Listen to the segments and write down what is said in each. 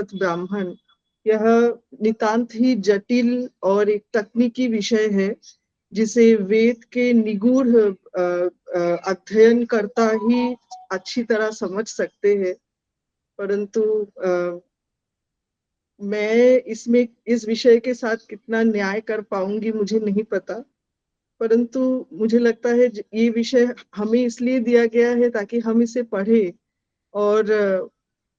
शतपथ ब्राह्मण, यह नितांत ही जटिल और एक तकनीकी विषय है जिसे वेद के निगूढ़ अध्ययन करता ही अच्छी तरह समझ सकते हैं। परंतु मैं इसमें इस विषय के साथ कितना न्याय कर पाऊंगी मुझे नहीं पता, परंतु मुझे लगता है ये विषय हमें इसलिए दिया गया है ताकि हम इसे पढ़े और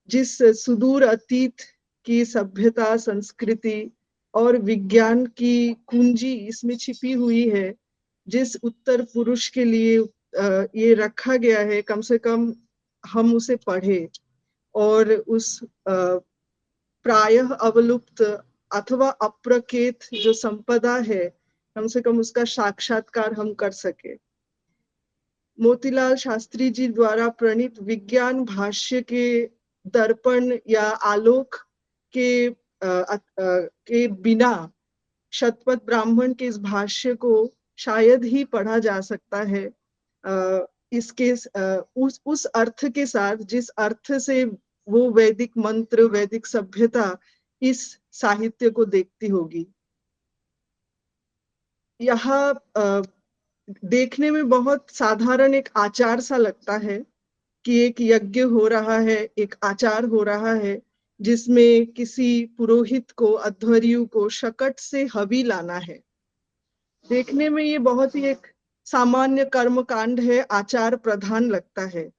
जिस सुदूर अतीत की सभ्यता, संस्कृति और विज्ञान की कुंजी इसमें छिपी हुई है, जिस उत्तर पुरुष के लिए ये रखा गया है, कम से कम हम उसे पढ़े और उस प्रायः अवलुप्त अथवा अप्रकेत जो संपदा है, कम से कम उसका साक्षात्कार हम कर सके। मोतीलाल शास्त्री जी द्वारा प्रणीत विज्ञान भाष्य के दर्पण या आलोक के बिना शतपथ ब्राह्मण के इस भाष्य को शायद ही पढ़ा जा सकता है इसके उस अर्थ के साथ जिस अर्थ से वो वैदिक मंत्र, वैदिक सभ्यता इस साहित्य को देखती होगी। यह देखने में बहुत साधारण एक आचार सा लगता है कि एक यज्ञ हो रहा है, एक आचार हो रहा है जिसमें किसी पुरोहित को, अध्वर्यु को शकट से हवि लाना है। देखने में ये बहुत ही एक सामान्य कर्म कांड है, आचार प्रधान लगता है।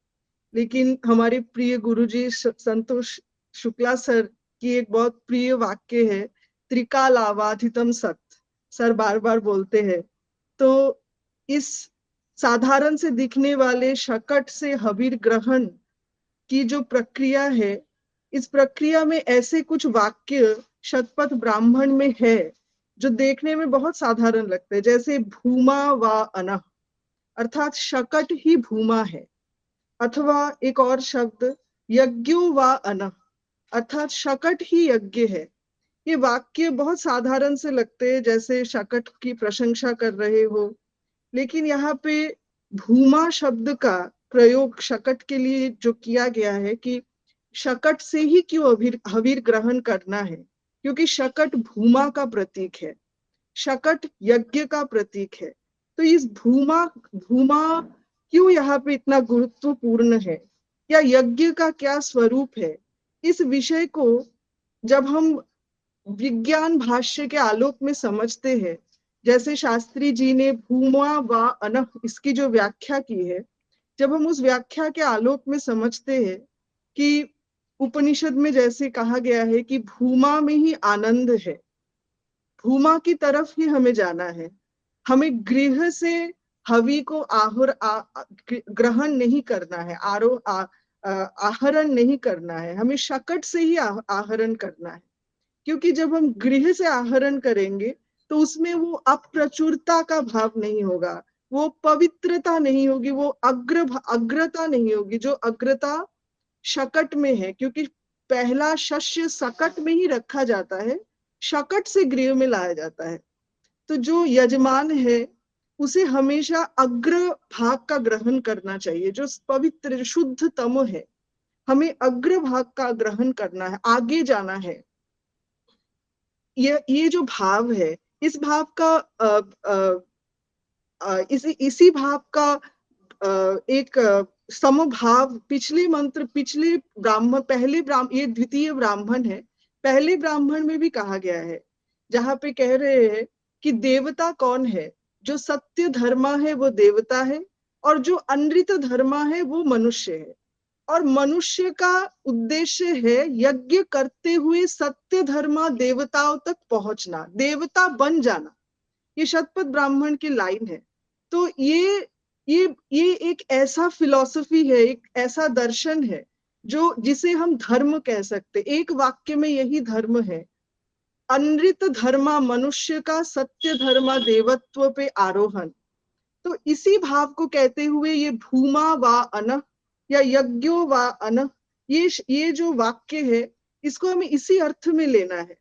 लेकिन हमारे प्रिय गुरुजी संतोष शुक्ला सर की एक बहुत प्रिय वाक्य है, त्रिकालावाधितम सत, सर बार बार बोलते हैं। तो इस साधारण से दिखने वाले शकट से हविर ग्रहण की जो प्रक्रिया है, इस प्रक्रिया में ऐसे कुछ वाक्य शतपथ ब्राह्मण में है जो देखने में बहुत साधारण लगते हैं, जैसे भूमा व अनः, अर्थात शकट ही भूमा है। अथवा एक और शब्द यज्ञो व अनः, अर्थात शकट ही यज्ञ है। ये वाक्य बहुत साधारण से लगते हैं, जैसे शकट की प्रशंसा कर रहे हो, लेकिन यहाँ पे भूमा शब्द का प्रयोग शकट के लिए जो किया गया है कि शकट से ही क्यों हविर ग्रहण करना है, क्योंकि शकट भूमा का प्रतीक है, शकट यज्ञ का प्रतीक है। तो इस भूमा भूमा क्यों यहाँ पे इतना गुरुत्वपूर्ण है, या यज्ञ का क्या स्वरूप है, इस विषय को जब हम विज्ञान भाष्य के आलोक में समझते हैं, जैसे शास्त्री जी ने भूमा व अनः इसकी जो व्याख्या की है, जब हम उस व्याख्या के आलोक में समझते हैं कि उपनिषद में जैसे कहा गया है कि भूमा में ही आनंद है, भूमा की तरफ ही हमें जाना है, हमें गृह से हवि को ग्रहण नहीं करना है, आहरण नहीं करना है, हमें शकट से ही आहरण करना है। क्योंकि जब हम गृह से आहरण करेंगे तो उसमें वो अप्रचुरता का भाव नहीं होगा, वो पवित्रता नहीं होगी, वो अग्रता नहीं होगी जो अग्रता शकट में है। क्योंकि पहला शस्य सकट में ही रखा जाता है, शकट से गृह में लाया जाता है। तो जो यजमान है उसे हमेशा अग्र भाग का ग्रहण करना चाहिए, जो पवित्र शुद्ध तम है, हमें अग्र भाग का ग्रहण करना है, आगे जाना है। ये जो भाव है, इस भाव का इसी भाव का एक समभाव पिछले मंत्र, पिछले ब्राह्मण, पहले ब्राह्मण, ये द्वितीय ब्राह्मण है, पहले ब्राह्मण में भी कहा गया है, जहां पे कह रहे हैं कि देवता कौन है, जो सत्य धर्मा है वो देवता है, और जो अनृत धर्मा है वो मनुष्य है। और मनुष्य का उद्देश्य है यज्ञ करते हुए सत्य धर्मा देवताओं तक पहुंचना, देवता बन जाना। ये शतपथ ब्राह्मण की लाइन है। तो ये एक ऐसा फिलॉसफी है, एक ऐसा दर्शन है जो जिसे हम धर्म कह सकते, एक वाक्य में यही धर्म है। अनृत धर्मा मनुष्य का, सत्य धर्मा देवत्व पे आरोहण। तो इसी भाव को कहते हुए ये भूमा व अनः या यज्ञो व अनः, ये जो वाक्य है इसको हमें इसी अर्थ में लेना है।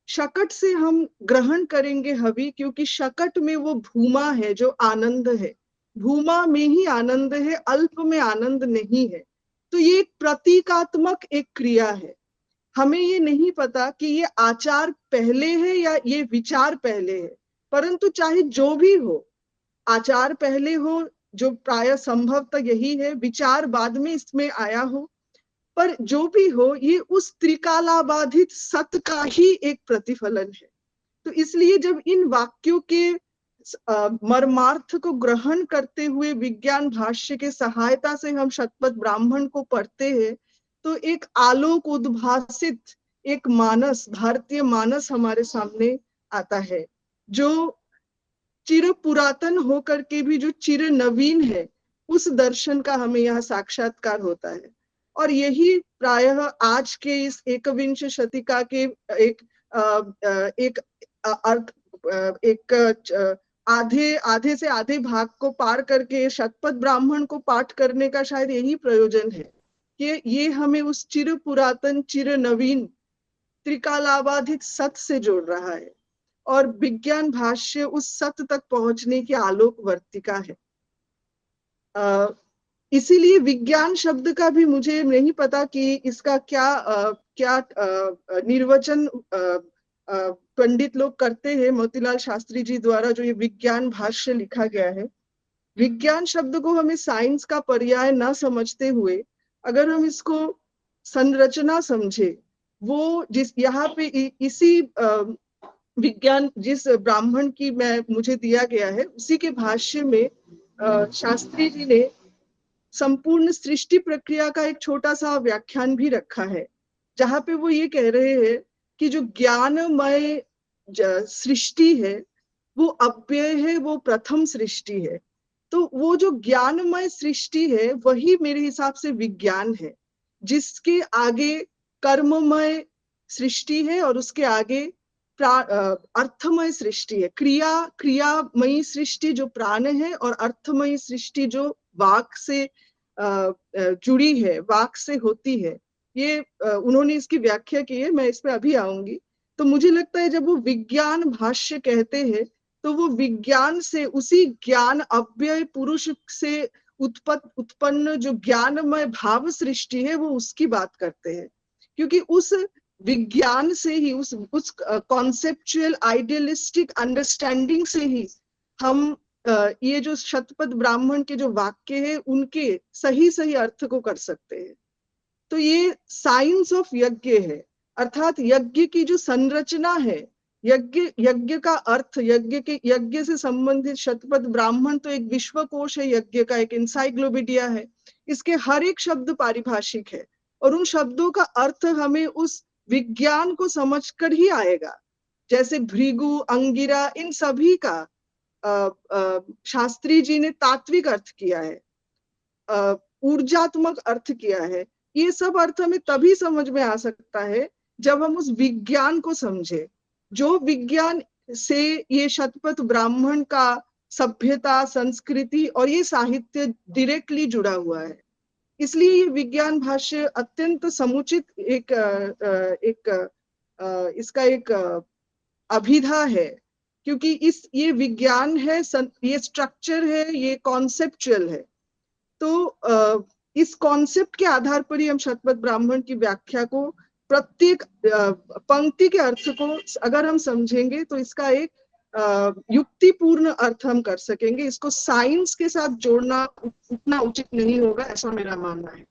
शकट से हम ग्रहण करेंगे हवि, क्योंकि शकट में वो भूमा है जो आनंद है, भूमा में ही आनंद है, अल्प में आनंद नहीं है। तो ये एक प्रतीकात्मक एक क्रिया है। हमें ये नहीं पता कि ये आचार पहले है या ये विचार पहले है, परंतु चाहे जो भी हो, आचार पहले हो, जो प्राय संभवतः यही है, विचार बाद में इसमें आया हो, पर जो भी हो, ये उस त्रिकालाबाधित सत्य का ही एक प्रतिफलन है। तो इसलिए जब इन वाक्यों के मर्मार्थ को ग्रहण करते हुए विज्ञान भाष्य के सहायता से हम शतपथ ब्राह्मण को पढ़ते हैं, तो एक आलोक उद्भासित एक मानस, भारतीय मानस हमारे सामने आता है, जो चिर पुरातन होकर के भी जो चिर नवीन है, उस दर्शन का हमें यहाँ साक्षात्कार होता है। और यही प्रायः आज के इस एकविंश शतिका के एक एक अर्थ, एक आधे आधे से आधे भाग को पार करके शतपथ ब्राह्मण को पाठ करने का शायद यही प्रयोजन है कि ये हमें उस चिर पुरातन चिर नवीन त्रिकालाबाधित सत्य से जोड़ रहा है, और विज्ञान भाष्य उस सत्य तक पहुंचने की आलोक वर्तिका है। इसीलिए विज्ञान शब्द का भी मुझे नहीं पता कि इसका क्या निर्वचन पंडित लोग करते हैं। मोतीलाल शास्त्री जी द्वारा जो ये विज्ञान भाष्य लिखा गया है, विज्ञान शब्द को हमें साइंस का पर्याय ना समझते हुए अगर हम इसको संरचना समझे, वो जिस यहाँ पे इसी विज्ञान जिस ब्राह्मण की मुझे दिया गया है, उसी के भाष्य में शास्त्री जी ने संपूर्ण सृष्टि प्रक्रिया का एक छोटा सा व्याख्यान भी रखा है, जहां पे वो ये कह रहे हैं कि जो ज्ञानमय सृष्टि है वो अव्यय है, वो प्रथम सृष्टि है। तो वो जो ज्ञानमय सृष्टि है वही मेरे हिसाब से विज्ञान है, जिसके आगे कर्ममय सृष्टि है और उसके आगे अर्थमय सृष्टि है। क्रियामयी सृष्टि जो प्राण है और अर्थमयी सृष्टि जो वाक से जुड़ी है, वाक से होती है। ये उन्होंने इसकी व्याख्या की है, मैं इस पे अभी आऊंगी। तो मुझे लगता है जब वो विज्ञान भाष्य कहते हैं तो वो विज्ञान से, उसी ज्ञान अव्यय पुरुष से उत्पन्न जो ज्ञानमय भाव सृष्टि है, वो उसकी बात करते हैं। क्योंकि उस विज्ञान से ही, उस कॉन्सेप्चुअल आइडियलिस्टिक अंडरस्टैंडिंग से ही हम ये जो शतपथ ब्राह्मण के जो वाक्य है उनके सही सही अर्थ को कर सकते हैं। तो ये साइंस ऑफ यज्ञ है, अर्थात यज्ञ की जो संरचना है, यज्ञ का अर्थ, यज्ञ से संबंधित शतपथ ब्राह्मण तो एक विश्वकोश है, यज्ञ का एक इंसाइक्लोपीडिया है। इसके हर एक शब्द पारिभाषिक है और उन शब्दों का अर्थ हमें उस विज्ञान को समझकर ही आएगा। जैसे भृगु, अंगिरा, इन सभी का शास्त्री जी ने तात्विक अर्थ किया है, ऊर्जात्मक अर्थ किया है। ये सब अर्थ हमें तभी समझ में आ सकता है जब हम उस विज्ञान को समझे, जो विज्ञान से ये शतपथ ब्राह्मण का सभ्यता, संस्कृति और ये साहित्य डायरेक्टली जुड़ा हुआ है। इसलिए ये विज्ञान भाष्य अत्यंत समुचित इसका एक अभिधा है, क्योंकि ये विज्ञान है, ये स्ट्रक्चर है, ये कॉन्सेप्चुअल है। तो इस कॉन्सेप्ट के आधार पर ही हम शतपथ ब्राह्मण की व्याख्या को, प्रत्येक पंक्ति के अर्थ को अगर हम समझेंगे तो इसका एक युक्तिपूर्ण अर्थ हम कर सकेंगे। इसको साइंस के साथ जोड़ना उतना उचित नहीं होगा, ऐसा मेरा मानना है।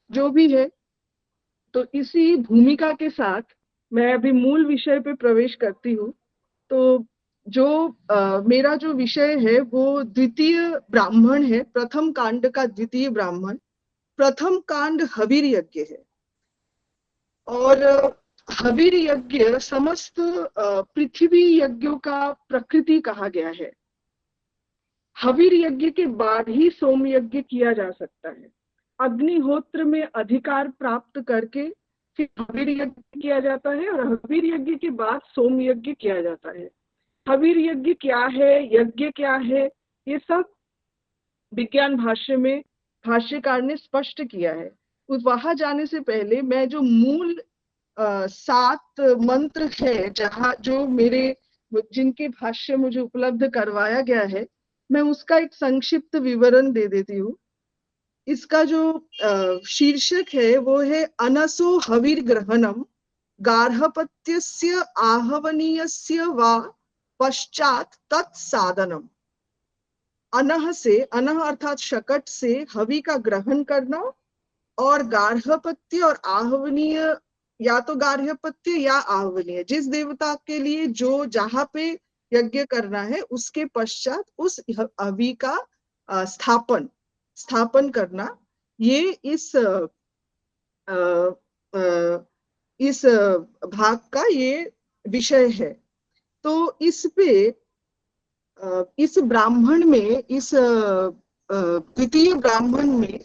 जो भी है, तो इसी भूमिका के साथ मैं अभी मूल विषय पे प्रवेश करती हूँ। तो जो मेरा जो विषय है वो द्वितीय ब्राह्मण है, प्रथम कांड का द्वितीय ब्राह्मण। प्रथम कांड हवीर यज्ञ है और हवीर यज्ञ समस्त पृथ्वी यज्ञों का प्रकृति कहा गया है। हवीर यज्ञ के बाद ही सोम यज्ञ किया जा सकता है। अग्निहोत्र में अधिकार प्राप्त करके फिर हवीर यज्ञ किया जाता है और हवीर यज्ञ के बाद सोम यज्ञ किया जाता है। हवीर यज्ञ क्या है, यज्ञ क्या है, ये सब विज्ञान भाष्य में भाष्यकार ने स्पष्ट किया है। वहां जाने से पहले मैं जो मूल 7 मंत्र है, जहां जो जिनके भाष्य मुझे उपलब्ध करवाया गया है, मैं उसका एक संक्षिप्त विवरण दे देती हूँ। इसका जो शीर्षक है वो है अनसो हवीर ग्रहणम गार्हपत्यस्य आहवनीयस्य वा पश्चात तत्साधनम। अनह से, अनह अर्थात शकट से हवि का ग्रहण करना, और गार्हपत्य और आहवनीय, या तो गार्हपत्य या आहवनीय, जिस देवता के लिए जो जहां पे यज्ञ करना है उसके पश्चात उस हवि का स्थापन स्थापन करना, ये इस भाग का ये विषय है। तो इस पे इस ब्राह्मण में, इस द्वितीय ब्राह्मण में,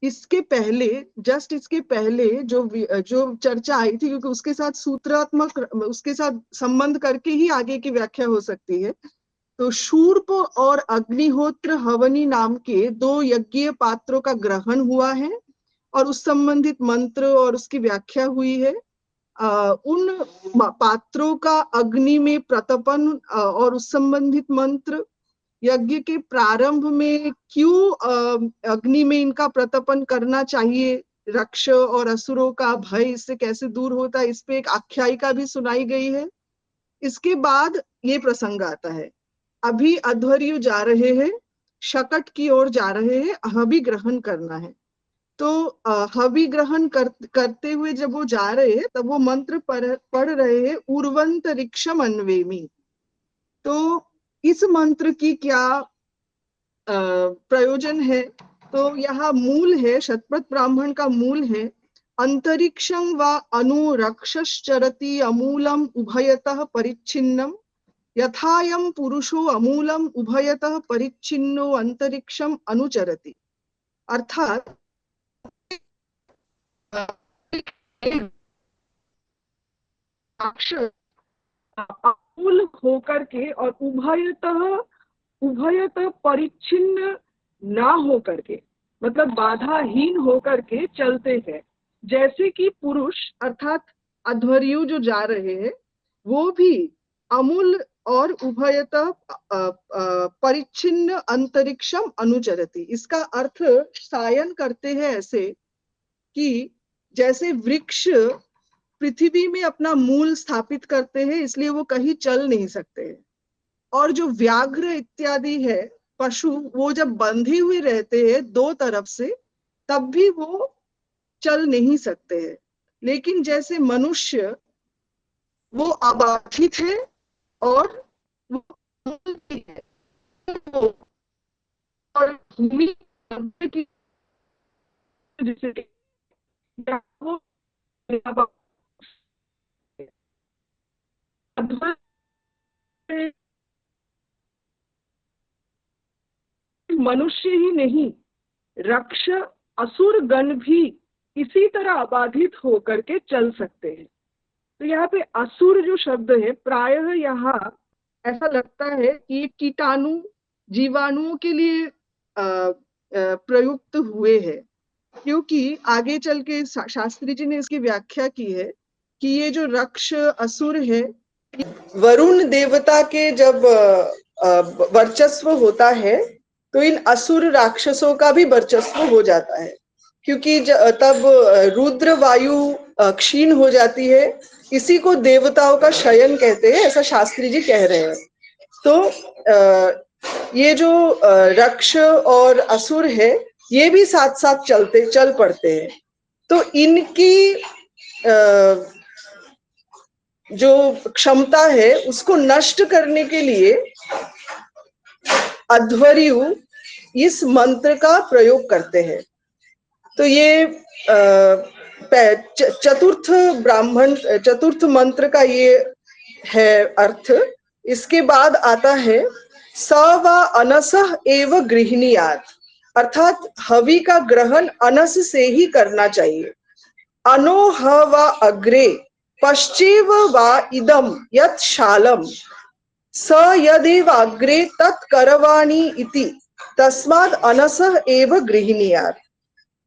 इसके पहले, जस्ट इसके पहले जो चर्चा आई थी, क्योंकि उसके साथ सूत्रात्मक, उसके साथ संबंध करके ही आगे की व्याख्या हो सकती है। तो शूर्प और अग्निहोत्र हवनी नाम के दो यज्ञीय पात्रों का ग्रहण हुआ है, और उस संबंधित मंत्र और उसकी व्याख्या हुई है। उन पात्रों का अग्नि में प्रतपन और उस संबंधित मंत्र, यज्ञ के प्रारंभ में क्यों अग्नि में इनका प्रतपन करना चाहिए, रक्ष और असुरों का भय इससे कैसे दूर होता है, इस पे एक आख्यायिका भी सुनाई गई है। इसके बाद ये प्रसंग आता है, अभी अध्वर्यु जा रहे हैं, शकट की ओर जा रहे हैं, हवि ग्रहण करना है। तो हवि ग्रहण करते हुए जब वो जा रहे हैं, तब वो मंत्र पढ़ रहे हैं, उर्वंतरिक्षम अन्वेमी। तो इस मंत्र की क्या प्रयोजन है? तो यहाँ मूल है, शतपथ ब्राह्मण का मूल है, अंतरिक्षं व अनुरक्षश्चरति अमूलम उभयतः परिच्छिन्नम, यथायं पुरुषो अमूलम उभयतः परिच्छिन्नो अंतरिक्षम अनुचरति। अर्थात अमूल होकर के और उभयतः परिच्छिन्न ना होकर के, मतलब बाधाहीन होकर के चलते हैं। जैसे कि पुरुष अर्थात अध्वर्यु जो जा रहे हैं, वो भी अमूल और उभयतः परिच्छिन्न अंतरिक्षम अनुचरति। इसका अर्थ सायन करते हैं ऐसे कि जैसे वृक्ष पृथ्वी में अपना मूल स्थापित करते हैं, इसलिए वो कहीं चल नहीं सकते हैं, और जो व्याघ्र इत्यादि है पशु, वो जब बंधे हुए रहते हैं दो तरफ से, तब भी वो चल नहीं सकते हैं। लेकिन जैसे मनुष्य, वो अबाधित है और वो भी है, वो और भूमि की जैसे वो मनुष्य ही नहीं, रक्ष असुर गण भी इसी तरह अबाधित होकर के चल सकते हैं। तो यहाँ पे असुर जो शब्द है, प्रायः यहाँ ऐसा लगता है कि कीटाणु जीवाणुओं के लिए प्रयुक्त हुए हैं, क्योंकि आगे चल के शास्त्री जी ने इसकी व्याख्या की है कि ये जो रक्ष असुर है, वरुण देवता के जब वर्चस्व होता है, तो इन असुर राक्षसों का भी वर्चस्व हो जाता है, क्योंकि तब रुद्र वायु क्षीण हो जाती है। इसी को देवताओं का शयन कहते हैं, ऐसा शास्त्री जी कह रहे हैं। तो ये जो रक्ष और असुर है, ये भी साथ साथ चल पड़ते हैं। तो इनकी जो क्षमता है उसको नष्ट करने के लिए अध्वर्यु इस मंत्र का प्रयोग करते हैं। तो ये चतुर्थ मंत्र का ये है अर्थ। इसके बाद आता है स व अनसः एव गृह्णीयात्, अर्थात हवि का ग्रहण अनस से ही करना चाहिए। अनो ह व अग्रे पश्चेव व इदम यत् शालम स यदेव अग्रे तत् करवाणी इति तस्माद् अनसः एव गृह्णीयात्।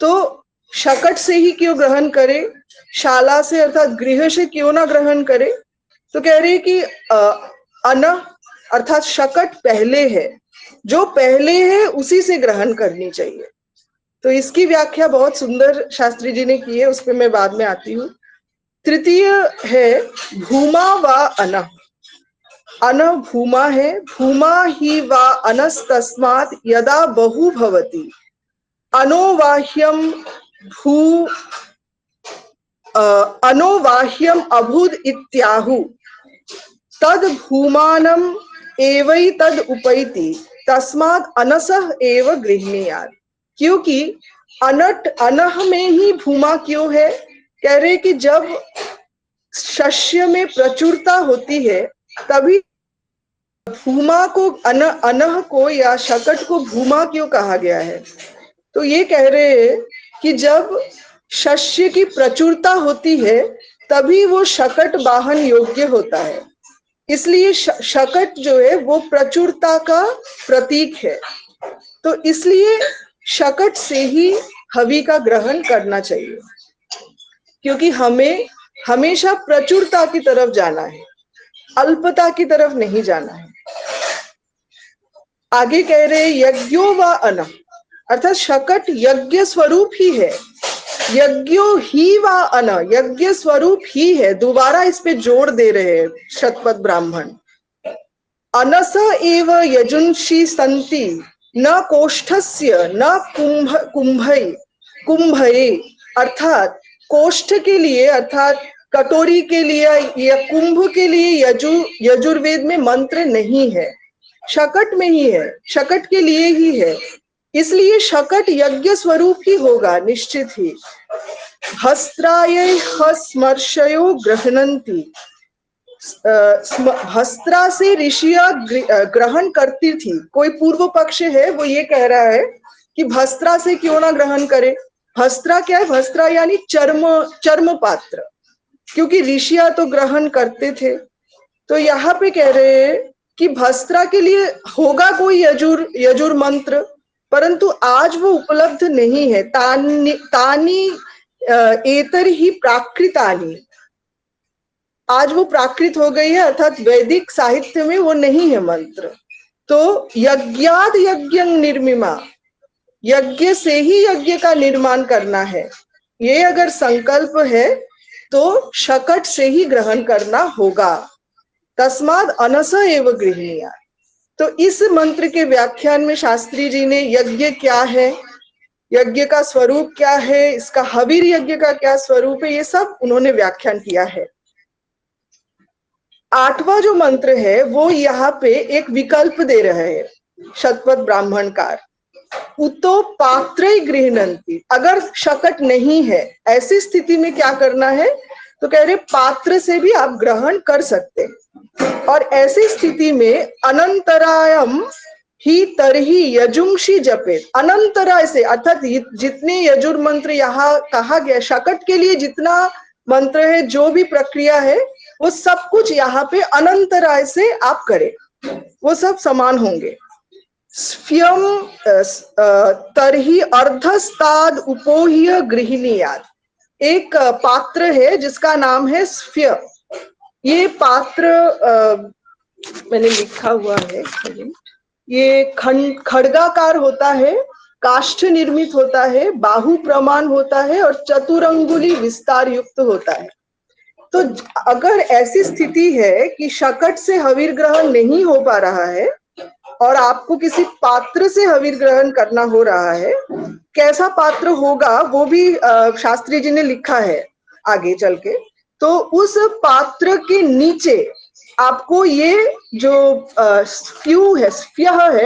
तो शकट से ही क्यों ग्रहण करे, शाला से अर्थात गृह से क्यों ना ग्रहण करे? तो कह रहे कि अन अर्थात शकट पहले है, जो पहले है उसी से ग्रहण करनी चाहिए। तो इसकी व्याख्या बहुत सुंदर शास्त्री जी ने की है, उस पर मैं बाद में आती हूँ। तृतीय है भूमा व अन। अन भूमा है, भूमा ही वा अनस्तस्मात् यदा बहु भवति अनोवाह्यम भू अनोवाह्यम अभूद इत्याहु तद भूमानम एवै तद उपैति तस्मात् अनसः एव गृह्णीयात्। क्योंकि अनट अनह में ही भूमा क्यों है? कह रहे कि जब शस्य में प्रचुरता होती है तभी भूमा को अनह को या शकट को भूमा क्यों कहा गया है? तो ये कह रहे हैं कि जब शस्य की प्रचुरता होती है तभी वो शकट वाहन योग्य होता है। इसलिए शकट जो है वो प्रचुरता का प्रतीक है। तो इसलिए शकट से ही हवि का ग्रहण करना चाहिए, क्योंकि हमें हमेशा प्रचुरता की तरफ जाना है, अल्पता की तरफ नहीं जाना है। आगे कह रहे यज्ञो व अन, अर्थात शकट यज्ञ स्वरूप ही है। यज्ञो ही व अन, यज्ञ स्वरूप ही है। दोबारा इस पे जोर दे रहे हैं शतपथ ब्राह्मण। अनस एव यजुंषि संति न कोष्ठस्य न कुंभै कुंभये, अर्थात कोष्ठ के लिए अर्थात कटोरी के लिए या कुंभ के लिए यजुर्वेद में मंत्र नहीं है, शकट में ही है, शकट के लिए ही है। इसलिए शकट यज्ञ स्वरूप ही होगा निश्चित ही। हस्त्राय स्मर्शयो गृह्णन्ति, हस्त्रा से ऋषिया ग्रहण करती थी। कोई पूर्व पक्ष है वो ये कह रहा है कि भस्त्रा से क्यों ना ग्रहण करे। भस्त्रा क्या है? भस्त्रा यानी चर्म, चर्म पात्र, क्योंकि ऋषिया तो ग्रहण करते थे। तो यहाँ पे कह रहे हैं कि भस्त्रा के लिए होगा कोई यजुर मंत्र, परंतु आज वो उपलब्ध नहीं है। तानी एतर ही प्राकृतानी, आज वो प्राकृत हो गई है, अर्थात वैदिक साहित्य में वो नहीं है मंत्र। तो यज्ञाद यज्ञ निर्मिमा, यज्ञ से ही यज्ञ का निर्माण करना है, ये अगर संकल्प है तो शकट से ही ग्रहण करना होगा। तस्माद अनस एव गृह्णीया। तो इस मंत्र के व्याख्यान में शास्त्री जी ने यज्ञ क्या है, यज्ञ का स्वरूप क्या है, इसका हवीर यज्ञ का क्या स्वरूप है, ये सब उन्होंने व्याख्यान किया है। आठवां जो मंत्र है वो यहाँ पे एक विकल्प दे रहे हैं शतपथ ब्राह्मणकार। उतो पात्र गृह्णन्ति, अगर शकट नहीं है ऐसी स्थिति में क्या करना है? तो कह रहे पात्र से भी आप ग्रहण कर सकते हैं। और ऐसी स्थिति में अनंतरायम ही तरही यजुंषि जपेत, अनंतराय से अर्थात जितने यजुर मंत्र यहाँ कहा गया, शकट के लिए जितना मंत्र है, जो भी प्रक्रिया है, वो सब कुछ यहाँ पे अनंतराय से आप करें, वो सब समान होंगे। स्फ्यम तरही अर्धस्ताद उपोह्य गृहिणीयात्, एक पात्र है जिसका नाम है स्फ्य। ये पात्र मैंने लिखा हुआ है, ये खड्गाकार होता है, काष्ठ निर्मित होता है, बाहु प्रमाण होता है और चतुरंगुली विस्तार युक्त होता है। तो अगर ऐसी स्थिति है कि शकट से हवीर ग्रहण नहीं हो पा रहा है और आपको किसी पात्र से हवीर ग्रहण करना हो रहा है, कैसा पात्र होगा वो भी शास्त्री जी ने लिखा है आगे चल के। तो उस पात्र के नीचे आपको ये जो स्फ्यू है,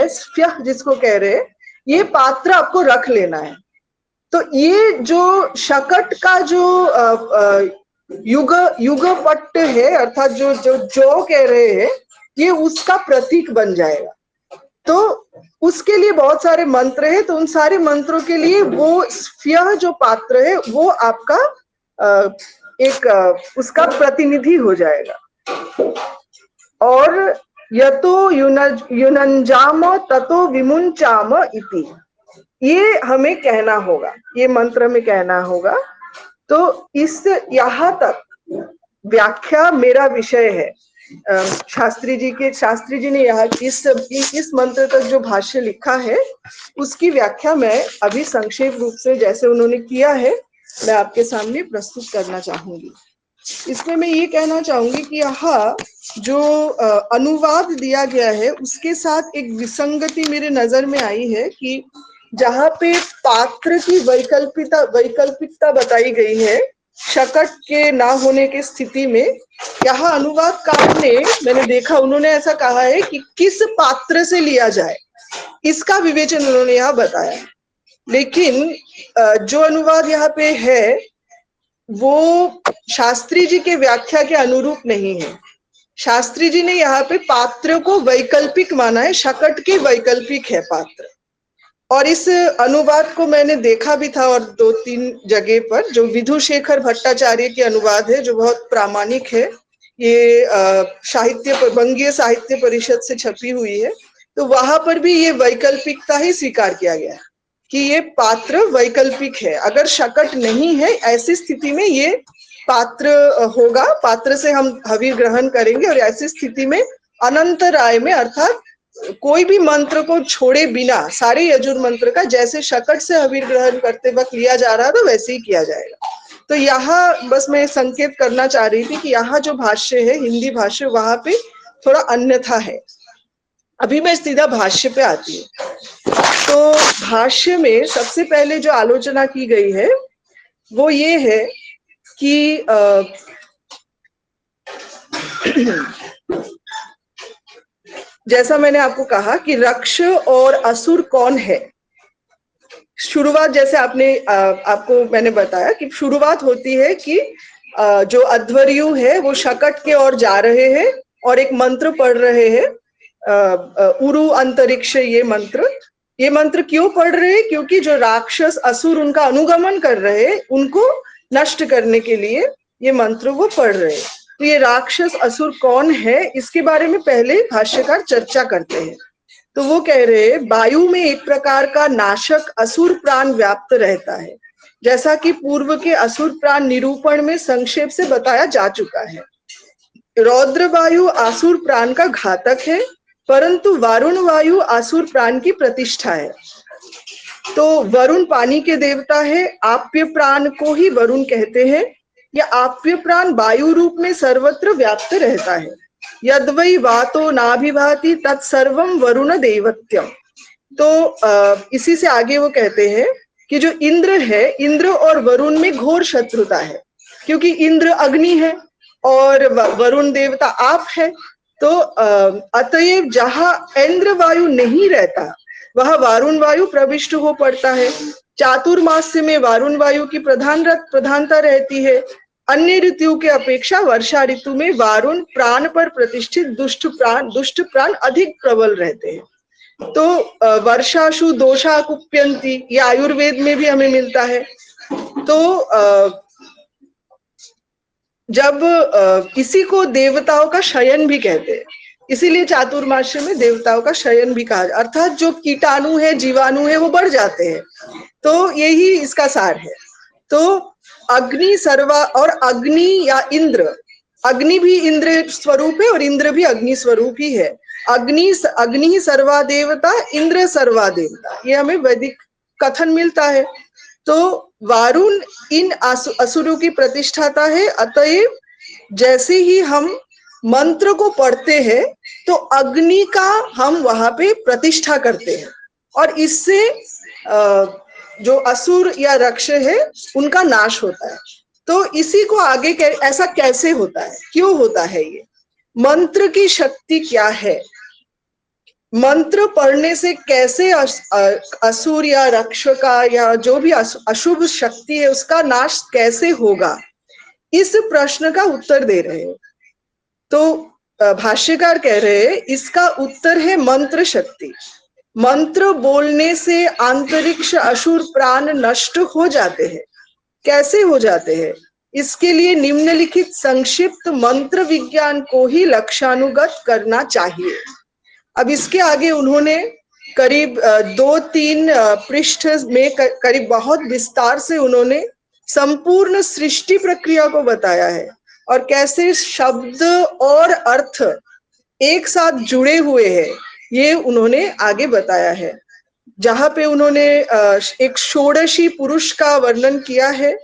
स्फ्य जिसको कह रहे हैं, ये पात्र आपको रख लेना है। तो ये जो शकट का जो युग पट्ट है, अर्थात जो कह रहे हैं, ये उसका प्रतीक बन जाएगा। तो उसके लिए बहुत सारे मंत्र हैं, तो उन सारे मंत्रों के लिए वो स्फ्य जो पात्र है वो आपका एक उसका प्रतिनिधि हो जाएगा। और यतो युनंजाम ततो विमुंचाम इति, ये हमें कहना होगा, ये मंत्र में कहना होगा। तो इस यहाँ तक व्याख्या मेरा विषय है। शास्त्री जी ने यहाँ इस मंत्र तक जो भाष्य लिखा है उसकी व्याख्या मैं अभी संक्षेप रूप से जैसे उन्होंने किया है मैं आपके सामने प्रस्तुत करना चाहूंगी। इसमें मैं ये कहना चाहूंगी कि यहाँ जो अनुवाद दिया गया है उसके साथ एक विसंगति मेरे नजर में आई है कि जहाँ पे पात्र की वैकल्पिकता बताई गई है शकट के ना होने की स्थिति में, यहाँ अनुवादकार ने, मैंने देखा उन्होंने ऐसा कहा है कि किस पात्र से लिया जाए इसका विवेचन उन्होंने यहाँ बताया। लेकिन जो अनुवाद यहाँ पे है वो शास्त्री जी के व्याख्या के अनुरूप नहीं है। शास्त्री जी ने यहाँ पे पात्र को वैकल्पिक माना है, शकट के वैकल्पिक है पात्र। और इस अनुवाद को मैंने देखा भी था और 2-3 जगह पर, जो विधुशेखर भट्टाचार्य के अनुवाद है जो बहुत प्रामाणिक है, ये बंगीय साहित्य परिषद से छपी हुई है, तो वहां पर भी ये वैकल्पिकता ही स्वीकार किया गया है कि ये पात्र वैकल्पिक है। अगर शकट नहीं है ऐसी स्थिति में ये पात्र होगा, पात्र से हम हवीर ग्रहण करेंगे और ऐसी स्थिति में अनंतराय में, अर्थात कोई भी मंत्र को छोड़े बिना सारे यजुर मंत्र का जैसे शकट से हवीर ग्रहण करते वक्त लिया जा रहा था वैसे ही किया जाएगा। तो यहाँ बस मैं संकेत करना चाह रही थी कि यहाँ जो भाष्य है हिंदी भाष्य वहां पे थोड़ा अन्यथा है। अभी मैं सीधा भाष्य पे आती हूँ। तो भाष्य में सबसे पहले जो आलोचना की गई है वो ये है कि जैसा मैंने आपको कहा कि रक्ष और असुर कौन है, शुरुआत जैसे आपको मैंने बताया कि शुरुआत होती है कि जो अध्वर्यु है वो शकट के ओर जा रहे हैं और एक मंत्र पढ़ रहे हैं, उरु अंतरिक्ष। ये मंत्र क्यों पढ़ रहे हैं? क्योंकि जो राक्षस असुर उनका अनुगमन कर रहे हैं उनको नष्ट करने के लिए ये मंत्र वो पढ़ रहे हैं। तो ये राक्षस असुर कौन है इसके बारे में पहले भाष्यकार चर्चा करते हैं। तो वो कह रहे हैं वायु में एक प्रकार का नाशक असुर प्राण व्याप्त रहता है, जैसा कि पूर्व के असुर प्राण निरूपण में संक्षेप से बताया जा चुका है। रौद्र वायु आसुर प्राण का घातक है, परंतु वरुण वायु आसुर प्राण की प्रतिष्ठा है। तो वरुण पानी के देवता है, आप्य प्राण को ही वरुण कहते हैं। यह आप्य प्राण वायु रूप में सर्वत्र व्याप्त रहता है। यद्वै वातो नाभिभाति तत्सर्वम वरुण देवत्यम। तो इसी से आगे वो कहते हैं कि जो इंद्र है, इंद्र और वरुण में घोर शत्रुता है, क्योंकि इंद्र अग्नि है और वरुण देवता आप है। तो अतएव जहां इंद्र वायु नहीं रहता वह वारुण वायु प्रविष्ट हो पड़ता है। चातुर्मास्य में वारुण वायु की प्रधानता रहती है। अन्य ऋतुओं के अपेक्षा वर्षा ऋतु में वारुण प्राण पर प्रतिष्ठित दुष्ट प्राण अधिक प्रबल रहते हैं। तो वर्षाशु दोषा कुप्यंती, ये आयुर्वेद में भी हमें मिलता है। तो जब इसी को देवताओं का शयन भी कहते हैं, इसीलिए चातुर्मास्य में देवताओं का शयन भी कहा, अर्थात जो कीटाणु है जीवाणु है वो बढ़ जाते हैं। तो यही इसका सार है। तो अग्नि सर्वा, और अग्नि या इंद्र, अग्नि भी इंद्र स्वरूप है और इंद्र भी अग्नि स्वरूप ही है। अग्नि ही सर्वा देवता, इंद्र सर्वा देवता, ये हमें वैदिक कथन मिलता है। तो वारुण इन असुरों की प्रतिष्ठाता है। अतएव जैसे ही हम मंत्र को पढ़ते हैं तो अग्नि का हम वहां पे प्रतिष्ठा करते हैं और इससे जो असुर या रक्ष है उनका नाश होता है। तो इसी को आगे ऐसा कैसे होता है, क्यों होता है, ये मंत्र की शक्ति क्या है, मंत्र पढ़ने से कैसे असुर या रक्ष का या जो भी अशुभ शक्ति है उसका नाश कैसे होगा, इस प्रश्न का उत्तर दे रहे हैं। तो भाष्यकार कह रहे हैं इसका उत्तर है मंत्र शक्ति। मंत्र बोलने से आंतरिक्ष असुर प्राण नष्ट हो जाते हैं। कैसे हो जाते हैं? इसके लिए निम्नलिखित संक्षिप्त मंत्र विज्ञान को ही लक्षानुगत करना चाहिए। अब इसके आगे उन्होंने करीब 2-3 पृष्ठ में करीब बहुत विस्तार से उन्होंने संपूर्ण सृष्टि प्रक्रिया को बताया है और कैसे शब्द और अर्थ एक साथ जुड़े हुए हैं, ये उन्होंने आगे बताया है। जहां पे उन्होंने एक षोडशी पुरुष का वर्णन किया है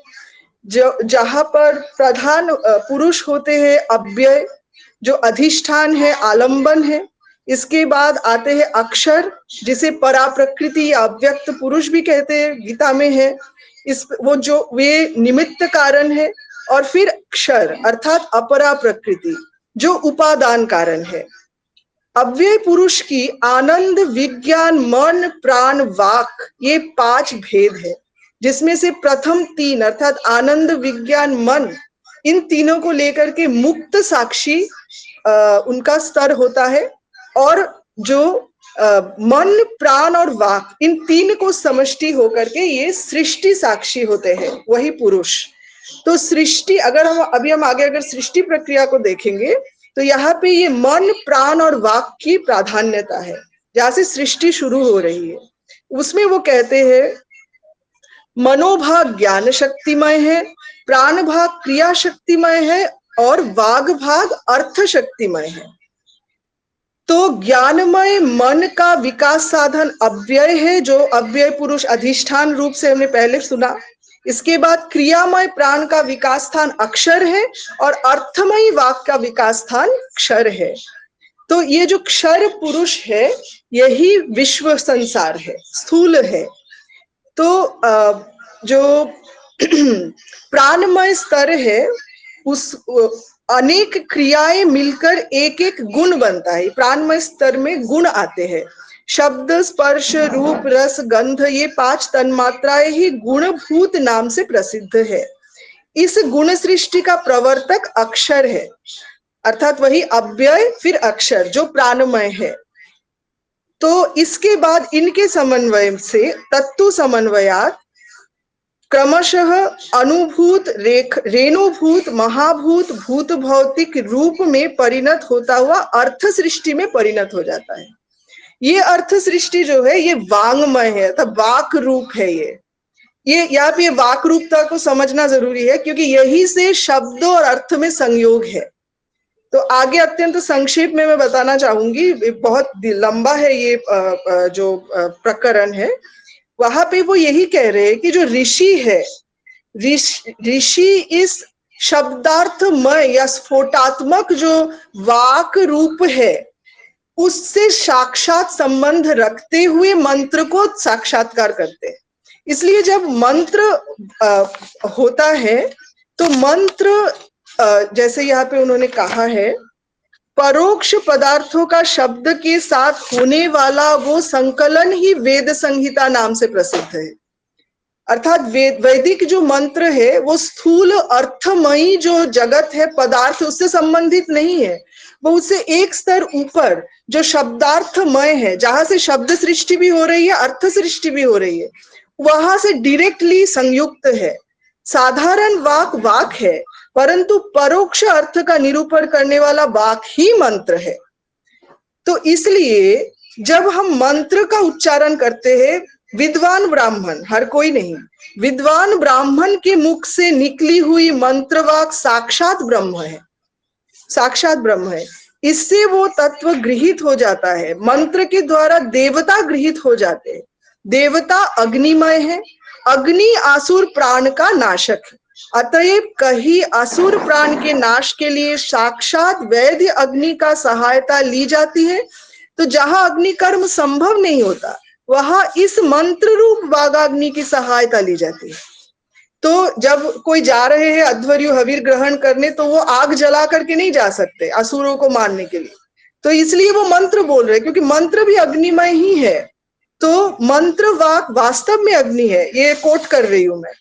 जो जहां पर प्रधान पुरुष होते हैं अव्यय, जो अधिष्ठान है, आलंबन है। इसके बाद आते हैं अक्षर, जिसे परा प्रकृति या अव्यक्त पुरुष भी कहते हैं, गीता में है। इस वो जो वे निमित्त कारण है। और फिर क्षर अर्थात अपरा प्रकृति, जो उपादान कारण है। अव्यय पुरुष की आनंद, विज्ञान, मन, प्राण, वाक, ये 5 भेद है, जिसमें से प्रथम 3 अर्थात आनंद, विज्ञान, मन, इन तीनों को लेकर के मुक्त साक्षी उनका स्तर होता है। और जो मन, प्राण और वाक, इन 3 को समष्टि होकर के ये सृष्टि साक्षी होते हैं, वही पुरुष। तो सृष्टि, अगर हम आगे अगर सृष्टि प्रक्रिया को देखेंगे, तो यहाँ पे ये मन, प्राण और वाक की प्राधान्यता है, जहां से सृष्टि शुरू हो रही है। उसमें वो कहते हैं मनोभाग ज्ञान शक्तिमय है, प्राण भाग क्रिया शक्तिमय है, और वाग भाग अर्थ शक्तिमय है। तो ज्ञानमय मन का विकास साधन अव्यय है, जो अव्यय पुरुष अधिष्ठान रूप से हमने पहले सुना। इसके बाद क्रियामय प्राण का विकास स्थान अक्षर है, और अर्थमयी वाक का विकास स्थान क्षर है। तो ये जो क्षर पुरुष है, यही विश्व संसार है, स्थूल है। तो जो प्राणमय स्तर है, उस अनेक क्रियाएं मिलकर एक एक गुण बनता है। प्राणमय स्तर में गुण आते हैं, शब्द, स्पर्श, रूप, रस, गंध, ये 5 तन्मात्राएं ही गुणभूत नाम से प्रसिद्ध है। इस गुण सृष्टि का प्रवर्तक अक्षर है, अर्थात वही अव्यय फिर अक्षर, जो प्राणमय है। तो इसके बाद इनके समन्वय से तत्व समन्वयात क्रमशः अनुभूत, रेणुभूत, महाभूत, भूत भौतिक रूप में परिणत होता हुआ अर्थ सृष्टि में परिणत हो जाता है। ये अर्थ सृष्टि जो है, ये वांगमय है, अर्थात वाक रूप है। ये यहाँ पे वाक रूपता को समझना जरूरी है, क्योंकि यही से शब्द और अर्थ में संयोग है। तो आगे अत्यंत संक्षेप में मैं बताना चाहूंगी, बहुत लंबा है ये जो प्रकरण है। वहां पे वो यही कह रहे हैं कि जो ऋषि है, ऋषि इस शब्दार्थमय या स्फोटात्मक जो वाक रूप है, उससे साक्षात संबंध रखते हुए मंत्र को साक्षात्कार करते हैं। इसलिए जब मंत्र होता है, तो मंत्र जैसे यहाँ पे उन्होंने कहा है, परोक्ष पदार्थों का शब्द के साथ होने वाला वो संकलन ही वेद संहिता नाम से प्रसिद्ध है। अर्थात वैदिक जो मंत्र है, वो स्थूल अर्थमयी जो जगत है, पदार्थ, उससे संबंधित नहीं है। वो उससे एक स्तर ऊपर जो शब्दार्थमय है, जहां से शब्द सृष्टि भी हो रही है, अर्थ सृष्टि भी हो रही है, वहां से डायरेक्टली संयुक्त है। साधारण वाक वाक है, परंतु परोक्ष अर्थ का निरूपण करने वाला वाक ही मंत्र है। तो इसलिए जब हम मंत्र का उच्चारण करते हैं, विद्वान ब्राह्मण, हर कोई नहीं, विद्वान ब्राह्मण के मुख से निकली हुई मंत्रवाक साक्षात ब्रह्म है, साक्षात ब्रह्म है। इससे वो तत्व गृहित हो जाता है। मंत्र के द्वारा देवता गृहित हो जाते हैं। देवता अग्निमय है, अग्नि आसुर प्राण का नाशक है। अतएव कहीं असुर प्राण के नाश के लिए साक्षात वैद्य अग्नि का सहायता ली जाती है। तो जहां अग्नि कर्म संभव नहीं होता, वहां इस मंत्र रूप वागाग्नि की सहायता ली जाती है। तो जब कोई जा रहे हैं अध्वर्यु हवीर ग्रहण करने, तो वो आग जला करके नहीं जा सकते असुरों को मारने के लिए। तो इसलिए वो मंत्र बोल रहे, क्योंकि मंत्र भी अग्निमय ही है। तो मंत्र वाक वास्तव में अग्नि है। ये कोट कर रही हूं मैं।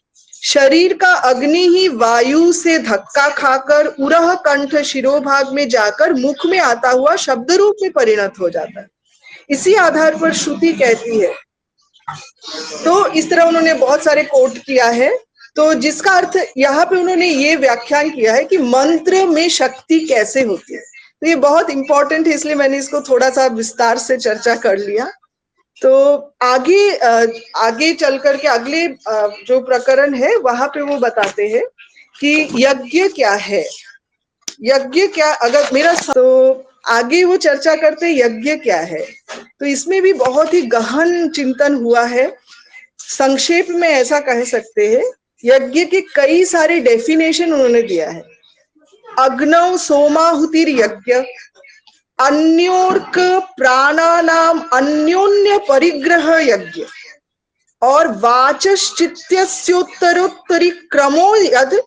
शरीर का अग्नि ही वायु से धक्का खाकर उरह कंठ शिरोभाग में जाकर मुख में आता हुआ शब्द रूप में परिणत हो जाता है। इसी आधार पर श्रुति कहती है। तो इस तरह उन्होंने बहुत सारे कोट किया है। तो जिसका अर्थ यहाँ पे उन्होंने ये व्याख्यान किया है कि मंत्र में शक्ति कैसे होती है। तो ये बहुत इंपॉर्टेंट है, इसलिए मैंने इसको थोड़ा सा विस्तार से चर्चा कर लिया। तो आगे चल करके अगले जो प्रकरण है, वहां पे वो बताते हैं कि यज्ञ क्या है। यज्ञ क्या, अगर मेरा तो आगे वो चर्चा करते यज्ञ क्या है। तो इसमें भी बहुत ही गहन चिंतन हुआ है। संक्षेप में ऐसा कह सकते हैं यज्ञ के कई सारे डेफिनेशन उन्होंने दिया है। अग्नौ सोमाहुतिर यज्ञ, अन्योर्क प्राणानाम अन्योन्य परिग्रह यज्ञ, और वाचश्चित्यस्योत्तरोत्तरी क्रमो यद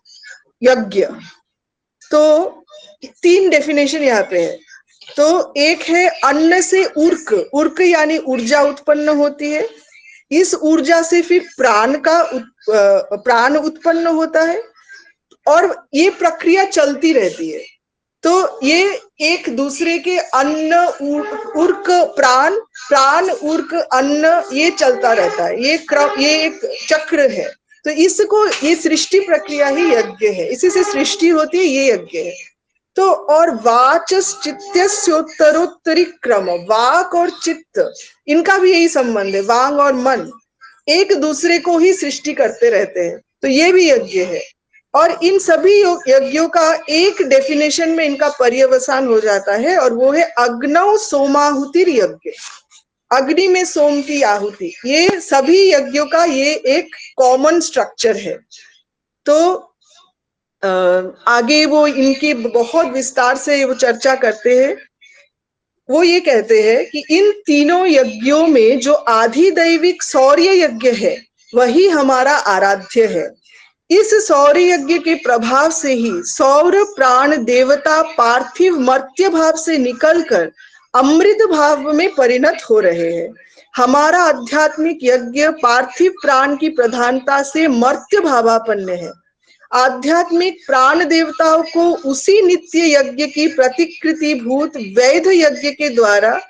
यज्ञ। तो 3 डेफिनेशन यहाँ पे है। तो एक है अन्न से उर्क, उर्क यानी ऊर्जा उत्पन्न होती है, इस ऊर्जा से फिर प्राण उत्पन्न होता है, और ये प्रक्रिया चलती रहती है। तो ये एक दूसरे के अन्न उर्क प्राण, प्राण उर्क अन्न, ये चलता रहता है, ये क्रम, ये एक चक्र है। तो इसको, ये सृष्टि प्रक्रिया ही यज्ञ है, इसी से सृष्टि होती है, ये यज्ञ है। तो और वाचश्चित्यस्योत्तरोत्तरी क्रम, वाक और चित्त, इनका भी यही संबंध है, वांग और मन एक दूसरे को ही सृष्टि करते रहते हैं, तो ये भी यज्ञ है। और इन सभी यज्ञों का एक डेफिनेशन में इनका पर्यवसान हो जाता है, और वो है अग्नौ सोमाहुतिर यज्ञ, अग्नि में सोम की आहुति। ये सभी यज्ञों का ये एक कॉमन स्ट्रक्चर है। तो आगे वो इनकी बहुत विस्तार से वो चर्चा करते हैं। वो ये कहते हैं कि इन तीनों यज्ञों में जो आधिदैविक सौर्य यज्ञ है वही हमारा आराध्य है। इस सौर यज्ञ के प्रभाव से ही सौर प्राण देवता पार्थिव मर्त्य भाव से निकलकर अमृत भाव में परिणत हो रहे हैं। हमारा आध्यात्मिक यज्ञ पार्थिव प्राण की प्रधानता से मर्त्य भावापन्न है। आध्यात्मिक प्राण देवताओं को उसी नित्य यज्ञ की प्रतिकृति भूत वैध यज्ञ के द्वारा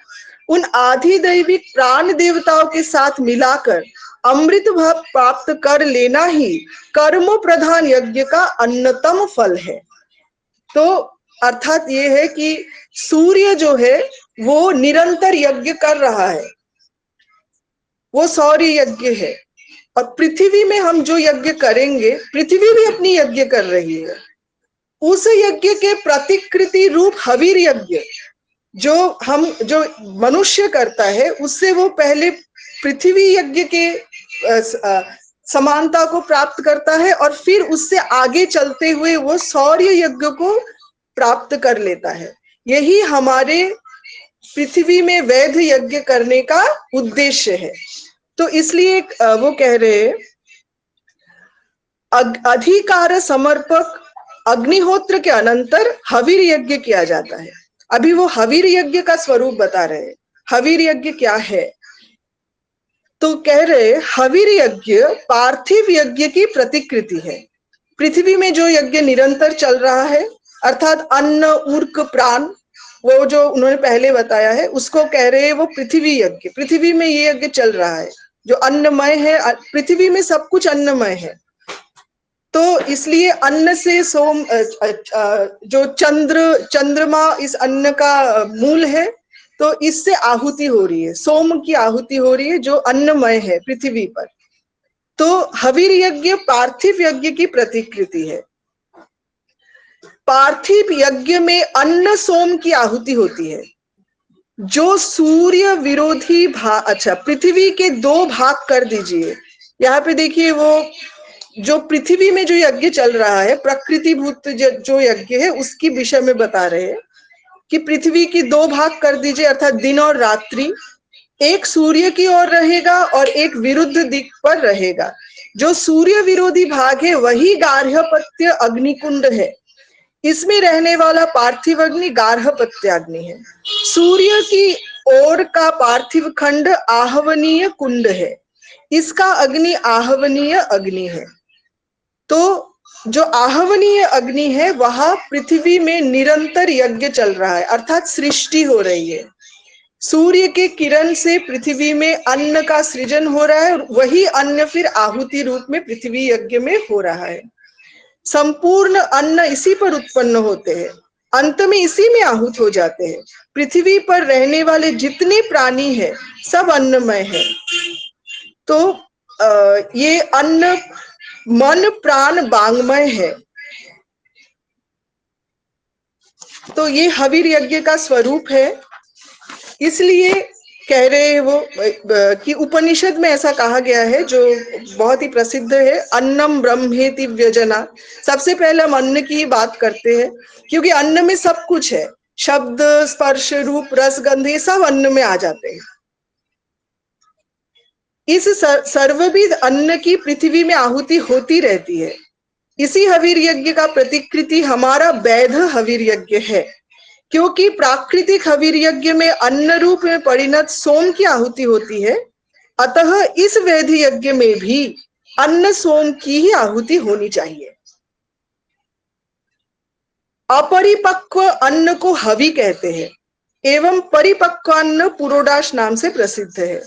उन आधिदैविक प्राण देवताओं के साथ मिलाकर अमृत भाव प्राप्त कर लेना ही कर्म प्रधान यज्ञ का अन्यतम फल है। तो अर्थात ये है कि सूर्य जो है वो निरंतर यज्ञ कर रहा है, वो सौर्य यज्ञ है। और पृथ्वी में हम जो यज्ञ करेंगे, पृथ्वी भी अपनी यज्ञ कर रही है। उस यज्ञ के प्रतिकृति रूप हवीर यज्ञ जो मनुष्य करता है, उससे वो पहले पृथ्वी यज्ञ के समानता को प्राप्त करता है, और फिर उससे आगे चलते हुए वो सौर्य यज्ञ को प्राप्त कर लेता है। यही हमारे पृथ्वी में वैध यज्ञ करने का उद्देश्य है। तो इसलिए वो कह रहे हैं अधिकार समर्पक अग्निहोत्र के अनंतर हवीर यज्ञ किया जाता है। अभी वो हवीर यज्ञ का स्वरूप बता रहे हैं। हवीर यज्ञ क्या है? तो कह रहे हवीर यज्ञ पार्थिव यज्ञ की प्रतिकृति है। पृथ्वी में जो यज्ञ निरंतर चल रहा है, अर्थात अन्न उर्क प्राण, वो जो उन्होंने पहले बताया है, उसको कह रहे हैं वो पृथ्वी यज्ञ। पृथ्वी में ये यज्ञ चल रहा है जो अन्नमय है, पृथ्वी में सब कुछ अन्नमय है। तो इसलिए अन्न से सोम, जो चंद्रमा इस अन्न का मूल है, तो इससे आहुति हो रही है, सोम की आहुति हो रही है जो अन्नमय है पृथ्वी पर। तो हवीर यज्ञ पार्थिव यज्ञ की प्रतिकृति है। पार्थिव यज्ञ में अन्न सोम की आहुति होती है, जो सूर्य विरोधी भाग, अच्छा पृथ्वी के 2 भाग कर दीजिए। यहाँ पे देखिए वो जो पृथ्वी में जो यज्ञ चल रहा है, प्रकृति भूत जो यज्ञ है, उसकी विषय में बता रहे हैं कि पृथ्वी की 2 भाग कर दीजिए, अर्थात दिन और रात्रि। एक सूर्य की ओर रहेगा और एक विरुद्ध दिक पर रहेगा। जो सूर्य विरोधी भाग है वही गार्हपत्य अग्निकुंड है। इसमें रहने वाला पार्थिव अग्नि गार्हपत्य अग्नि है। सूर्य की ओर का पार्थिव खंड आहवनीय कुंड है, इसका अग्नि आहवनीय अग्नि है। तो जो आहवनीय अग्नि है वहां पृथ्वी में निरंतर यज्ञ चल रहा है, अर्थात सृष्टि हो रही है। सूर्य के किरण से पृथ्वी में अन्न का सृजन हो रहा है, और वही अन्न फिर आहुति रूप में पृथ्वी यज्ञ में हो रहा है। संपूर्ण अन्न इसी पर उत्पन्न होते हैं, अंत में इसी में आहूत हो जाते हैं। पृथ्वी पर रहने वाले जितने प्राणी हैं सब अन्नमय है। तो ये अन्न मन प्राण वांग्मय है। तो ये हवीर यज्ञ का स्वरूप है। इसलिए कह रहे हैं वो कि उपनिषद में ऐसा कहा गया है जो बहुत ही प्रसिद्ध है, अन्नम ब्रह्मेति व्यजना। सबसे पहले हम अन्न की ही बात करते हैं क्योंकि अन्न में सब कुछ है, शब्द स्पर्श रूप रस गंध ये सब अन्न में आ जाते हैं। इस सर्वविध अन्न की पृथ्वी में आहुति होती रहती है। इसी हवीर यज्ञ का प्रतिकृति हमारा वैध हवीर यज्ञ है, क्योंकि प्राकृतिक हवीर यज्ञ में अन्न रूप में परिणत सोम की आहुति होती है, अतः इस वैध यज्ञ में भी अन्न सोम की ही आहुति होनी चाहिए। अपरिपक्व अन्न को हवि कहते हैं एवं परिपक्व अन्न पुरोडाश नाम से प्रसिद्ध है।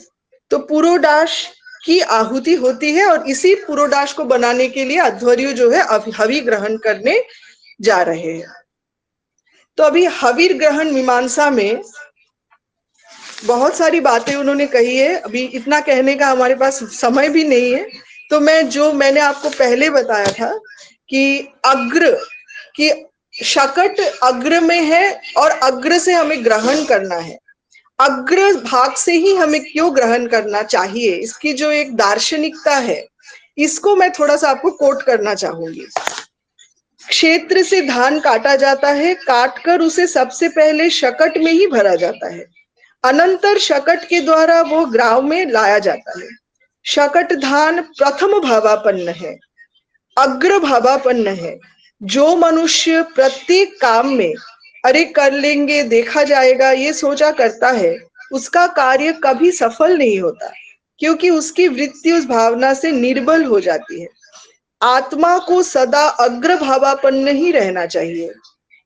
तो पुरोडाश की आहुति होती है और इसी पुरोडाश को बनाने के लिए अध्वर्यु जो है हवि ग्रहण करने जा रहे हैं। तो अभी हवीर ग्रहण मीमांसा में बहुत सारी बातें उन्होंने कही है, अभी इतना कहने का हमारे पास समय भी नहीं है। तो मैंने आपको पहले बताया था कि अग्र की शकट अग्र में है और अग्र से हमें ग्रहण करना है। अग्र भाग से ही हमें क्यों ग्रहण करना चाहिए, इसकी जो एक दार्शनिकता है, इसको मैं थोड़ा सा आपको कोट करना चाहूंगी। क्षेत्र से धान काटा जाता है, काटकर उसे सबसे पहले शकट में ही भरा जाता है, अनंतर शकट के द्वारा वो ग्राव में लाया जाता है। शकट धान प्रथम भावापन्न है, अग्र भावापन्न है। जो मनुष्य प्रत्येक काम में अरे कर लेंगे देखा जाएगा ये सोचा करता है, उसका कार्य कभी सफल नहीं होता, क्योंकि उसकी वृत्ति उस भावना से निर्बल हो जाती है। आत्मा को सदा अग्र भावापन्न ही रहना चाहिए।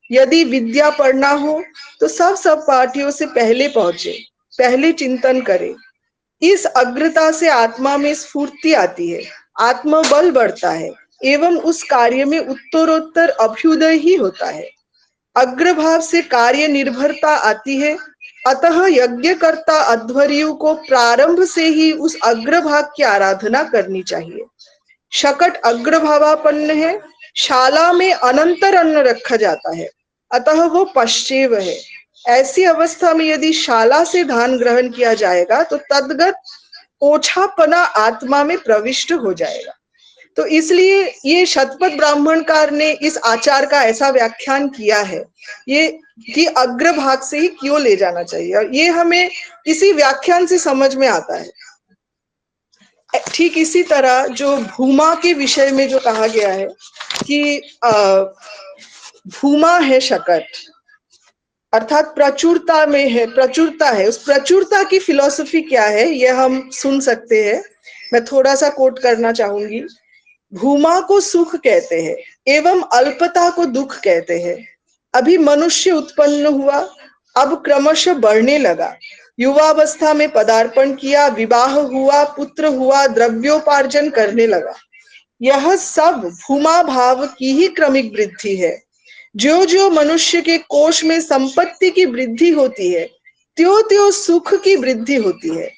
यदि विद्या पढ़ना हो तो सब पाठियों से पहले पहुंचे, पहले चिंतन करे। इस अग्रता से आत्मा में स्फूर्ति आती है, आत्मबल बढ़ता है एवं उस कार्य में उत्तरोत्तर अभ्युदय ही होता है। अग्रभाव से कार्य निर्भरता आती है, अतः यज्ञकर्ता अध्वर्यु को प्रारंभ से ही उस अग्रभाग की आराधना करनी चाहिए। शकट अग्रभावापन्न है, शाला में अनंतर अन्न रखा जाता है, अतः वो पश्चेव है। ऐसी अवस्था में यदि शाला से धान ग्रहण किया जाएगा तो तद्गत ओछापना आत्मा में प्रविष्ट हो जाएगा। तो इसलिए ये शतपथ ब्राह्मणकार ने इस आचार का ऐसा व्याख्यान किया है, ये कि अग्रभाग से ही क्यों ले जाना चाहिए, और ये हमें इसी व्याख्यान से समझ में आता है। ठीक इसी तरह जो भूमा के विषय में जो कहा गया है कि भूमा है शकट, अर्थात प्रचुरता में है, प्रचुरता है। उस प्रचुरता की फिलॉसफी क्या है ये हम सुन सकते हैं। मैं थोड़ा सा कोट करना चाहूंगी। भूमा को सुख कहते हैं एवं अल्पता को दुख कहते हैं। अभी मनुष्य उत्पन्न हुआ, अब क्रमशः बढ़ने लगा, युवावस्था में पदार्पण किया, विवाह हुआ, पुत्र हुआ, द्रव्योपार्जन करने लगा। यह सब भूमा भाव की ही क्रमिक वृद्धि है। जो जो मनुष्य के कोष में संपत्ति की वृद्धि होती है, त्यों त्यों सुख की वृद्धि होती है,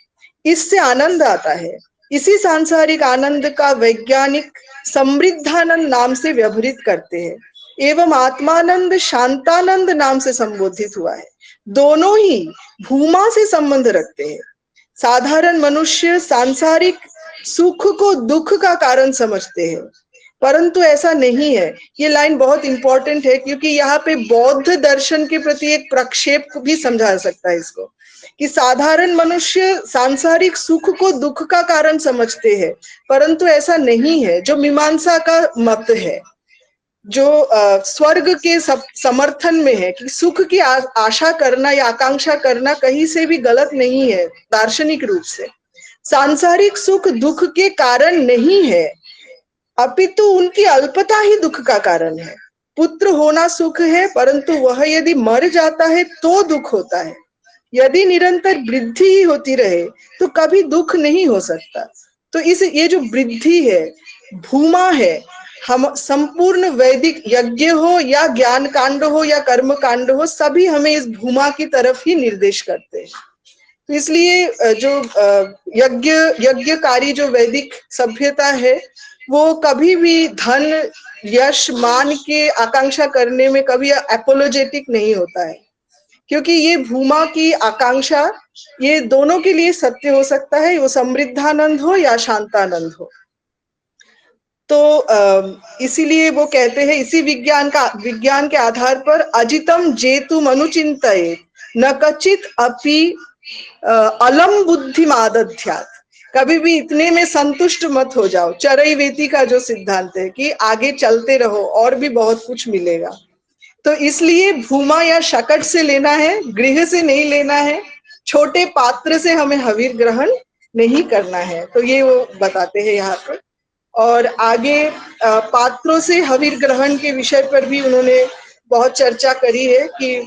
इससे आनंद आता है। इसी सांसारिक आनंद का वैज्ञानिक समृद्धानंद नाम से व्यवहृत करते हैं एवं आत्मानंद शांतानंद नाम से संबोधित हुआ है। दोनों ही भूमा से संबंध रखते हैं। साधारण मनुष्य सांसारिक सुख को दुख का कारण समझते हैं, परंतु ऐसा नहीं है। ये लाइन बहुत इंपॉर्टेंट है क्योंकि यहाँ पे बौद्ध दर्शन के प्रति एक प्रक्षेप भी समझा सकता है इसको, कि साधारण मनुष्य सांसारिक सुख को दुख का कारण समझते हैं, परंतु ऐसा नहीं है। जो मीमांसा का मत है, जो स्वर्ग के समर्थन में है कि सुख की आशा करना या आकांक्षा करना कहीं से भी गलत नहीं है। दार्शनिक रूप से सांसारिक सुख दुख के कारण नहीं है, अपितु उनकी अल्पता ही दुख का कारण है। पुत्र होना सुख है, परंतु वह यदि मर जाता है तो दुख होता है। यदि निरंतर वृद्धि ही होती रहे तो कभी दुख नहीं हो सकता। तो ये जो वृद्धि है, भूमा है, हम संपूर्ण वैदिक यज्ञ हो या ज्ञान कांड हो या कर्म कांड हो, सभी हमें इस भूमा की तरफ ही निर्देश करते हैं। तो इसलिए जो यज्ञकारी जो वैदिक सभ्यता है, वो कभी भी धन यश मान के आकांक्षा करने में कभी एपोलोजेटिक नहीं होता है। क्योंकि ये भूमा की आकांक्षा ये दोनों के लिए सत्य हो सकता है, वो समृद्धानंद हो या शांतानंद हो। तो इसीलिए वो कहते हैं इसी विज्ञान के आधार पर अजितम जेतुम अनुचिंतये न कचित अपि अलम बुद्धिमादध्यात्। कभी भी इतने में संतुष्ट मत हो जाओ। चरैवेति का जो सिद्धांत है कि आगे चलते रहो और भी बहुत कुछ मिलेगा। तो इसलिए भूमा या शकट से लेना है, गृह से नहीं लेना है, छोटे पात्र से हमें हविर ग्रहण नहीं करना है। तो ये वो बताते हैं यहाँ पर। और आगे पात्रों से हविर ग्रहण के विषय पर भी उन्होंने बहुत चर्चा करी है कि